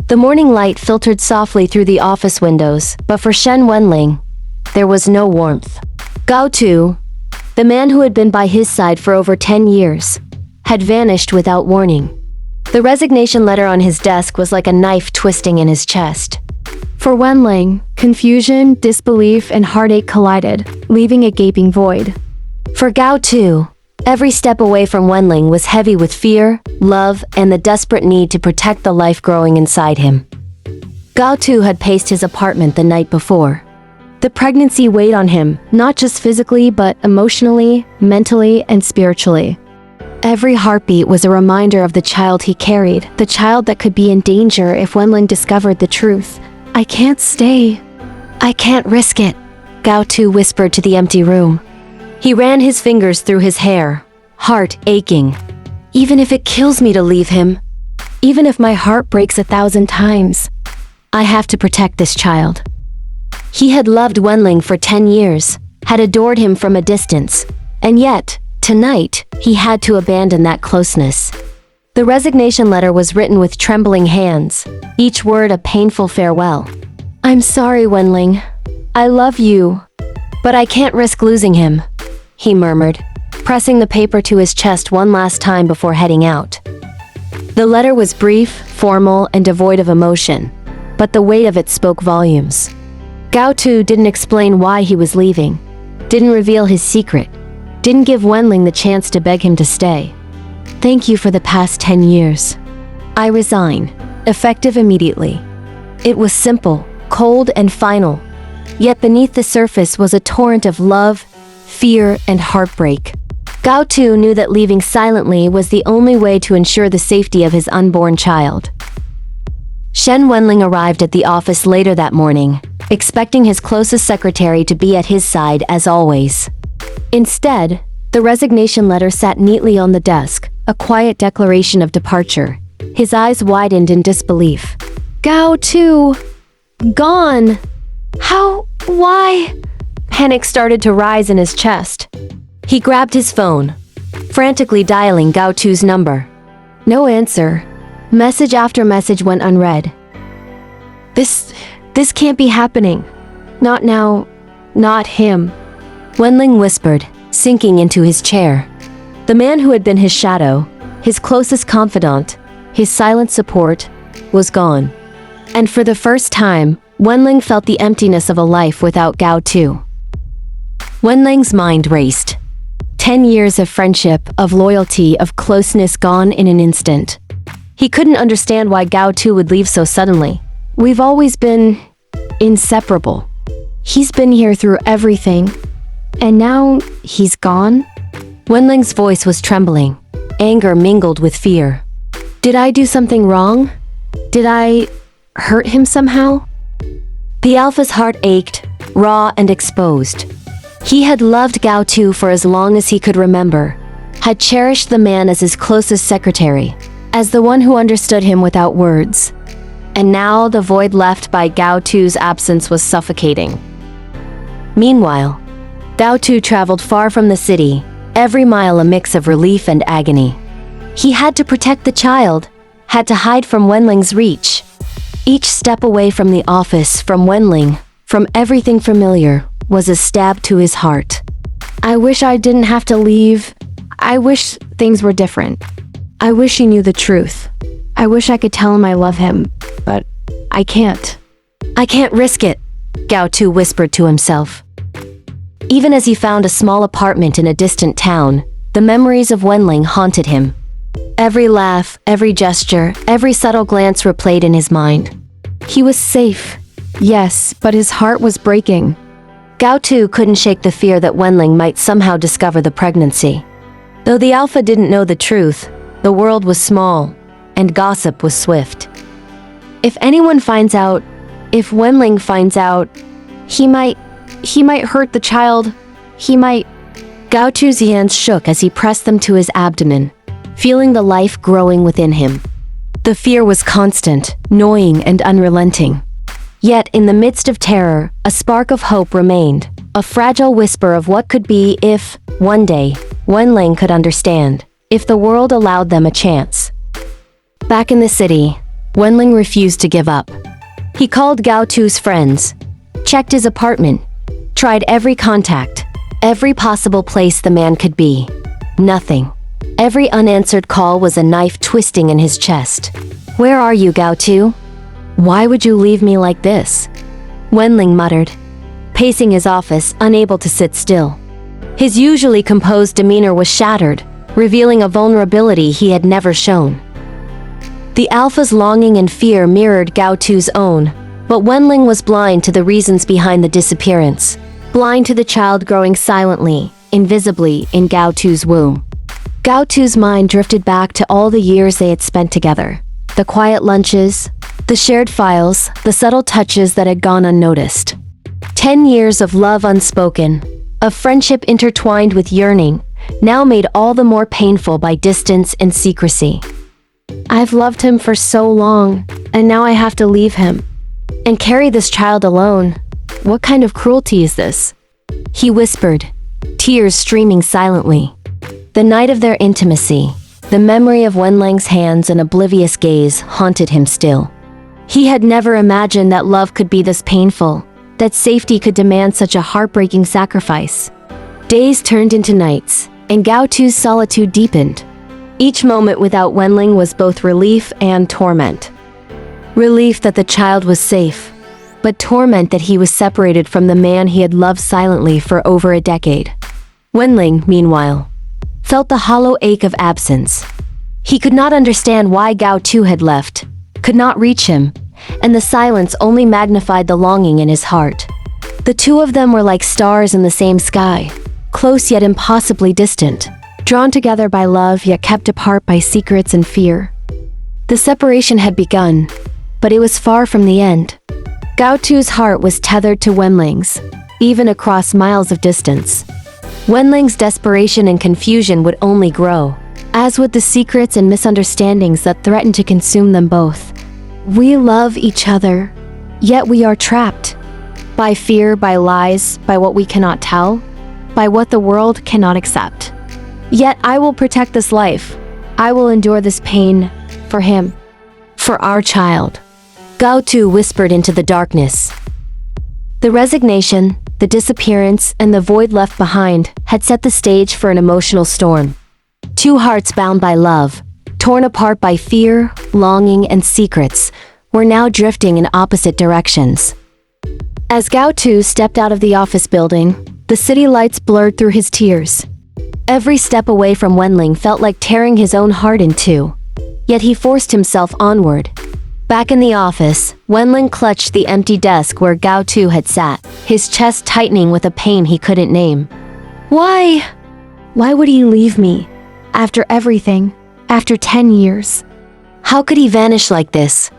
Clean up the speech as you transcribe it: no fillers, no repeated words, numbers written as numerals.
The morning light filtered softly through the office windows, but for Shen Wenlang, there was no warmth. Gao Tu, the man who had been by his side for over 10 years, had vanished without warning. The resignation letter on his desk was like a knife twisting in his chest. For Wenling, confusion, disbelief, and heartache collided, leaving a gaping void. For Gao Tu, every step away from Wenling was heavy with fear, love, and the desperate need to protect the life growing inside him. Gao Tu had paced his apartment the night before. The pregnancy weighed on him, not just physically, but emotionally, mentally, and spiritually. Every heartbeat was a reminder of the child he carried, the child that could be in danger if Wenling discovered the truth. "I can't stay. I can't risk it," Gao Tu whispered to the empty room. He ran his fingers through his hair, heart aching. "Even if it kills me to leave him, even if my heart breaks 1,000 times, I have to protect this child." He had loved Wenling for 10 years, had adored him from a distance, and yet, tonight, he had to abandon that closeness. The resignation letter was written with trembling hands, each word a painful farewell. "I'm sorry, Wenling. I love you, but I can't risk losing him," he murmured, pressing the paper to his chest one last time before heading out. The letter was brief, formal, and devoid of emotion, but the weight of it spoke volumes. Gao Tu didn't explain why he was leaving, didn't reveal his secret, didn't give Wenling the chance to beg him to stay. "Thank you for the past 10 years. I resign," effective immediately. It was simple, cold, and final, yet beneath the surface was a torrent of love, fear, and heartbreak. Gao Tu knew that leaving silently was the only way to ensure the safety of his unborn child. Shen Wenlang arrived at the office later that morning, expecting his closest secretary to be at his side as always. Instead, the resignation letter sat neatly on the desk, a quiet declaration of departure. His eyes widened in disbelief. "Gao Tu, gone. How? Why?" Panic started to rise in his chest. He grabbed his phone, frantically dialing Gao Tu's number. No answer. Message after message went unread. This can't be happening. Not now. Not him," Wenling whispered, sinking into his chair. The man who had been his shadow, his closest confidant, his silent support, was gone. And for the first time, Wenling felt the emptiness of a life without Gao Tu. Wenling's mind raced. 10 years of friendship, of loyalty, of closeness gone in an instant. He couldn't understand why Gao Tu would leave so suddenly. "We've always been inseparable. He's been here through everything, and now he's gone?" Wenling's voice was trembling, anger mingled with fear. "Did I do something wrong? Did I hurt him somehow?" The Alpha's heart ached, raw and exposed. He had loved Gao Tu for as long as he could remember, had cherished the man as his closest secretary, as the one who understood him without words. And now the void left by Gao Tu's absence was suffocating. Meanwhile, Gao Tu traveled far from the city, every mile a mix of relief and agony. He had to protect the child, had to hide from Wenling's reach. Each step away from the office, from Wenling, from everything familiar, was a stab to his heart. "I wish I didn't have to leave. I wish things were different. I wish he knew the truth. I wish I could tell him I love him, but I can't." "I can't risk it," Gao Tu whispered to himself. Even as he found a small apartment in a distant town, the memories of Wenling haunted him. Every laugh, every gesture, every subtle glance replayed in his mind. He was safe, yes, but his heart was breaking. Gao Tu couldn't shake the fear that Wenling might somehow discover the pregnancy. Though the Alpha didn't know the truth, the world was small, and gossip was swift. If anyone finds out, if Wenling finds out, he might hurt the child. He might... Gao Tu's hands shook as he pressed them to his abdomen, feeling the life growing within him. The fear was constant, gnawing, and unrelenting. Yet, in the midst of terror, a spark of hope remained, a fragile whisper of what could be if, one day, Wenling could understand, if the world allowed them a chance. Back in the city, Wenling refused to give up. He called Gao Tu's friends, checked his apartment, tried every contact, every possible place the man could be. Nothing. Every unanswered call was a knife twisting in his chest. "Where are you, Gao Tu? Why would you leave me like this?" Wenling muttered, pacing his office, unable to sit still. His usually composed demeanor was shattered, revealing a vulnerability he had never shown. The alpha's longing and fear mirrored Gao Tu's own, but Wenling was blind to the reasons behind the disappearance, blind to the child growing silently, invisibly, in Gao Tu's womb. Gao Tu's mind drifted back to all the years they had spent together. The quiet lunches, the shared files, the subtle touches that had gone unnoticed. 10 years of love unspoken, of friendship intertwined with yearning, now made all the more painful by distance and secrecy. I've loved him for so long, and now I have to leave him. And carry this child alone. What kind of cruelty is this? He whispered, tears streaming silently. The night of their intimacy, the memory of Wenlang's hands and oblivious gaze haunted him still. He had never imagined that love could be this painful, that safety could demand such a heartbreaking sacrifice. Days turned into nights, and Gao Tu's solitude deepened. Each moment without Wenling was both relief and torment. Relief that the child was safe, but torment that he was separated from the man he had loved silently for over a decade. Wenling, meanwhile, felt the hollow ache of absence. He could not understand why Gao Tu had left, could not reach him, and the silence only magnified the longing in his heart. The two of them were like stars in the same sky, close yet impossibly distant, drawn together by love yet kept apart by secrets and fear. The separation had begun, but it was far from the end. Gao Tu's heart was tethered to Wenling's, even across miles of distance. Wenling's desperation and confusion would only grow, as would the secrets and misunderstandings that threatened to consume them both. We love each other, yet we are trapped. By fear, by lies, by what we cannot tell, by what the world cannot accept. Yet I will protect this life. I will endure this pain for him. For our child. Gao Tu whispered into the darkness. The resignation, the disappearance, and the void left behind had set the stage for an emotional storm. Two hearts bound by love, torn apart by fear, longing, and secrets, were now drifting in opposite directions. As Gao Tu stepped out of the office building, the city lights blurred through his tears. Every step away from Wenling felt like tearing his own heart in two. Yet he forced himself onward. Back in the office, Wenling clutched the empty desk where Gao Tu had sat, his chest tightening with a pain he couldn't name. Why? Why would he leave me? After everything, after 10 years. How could he vanish like this,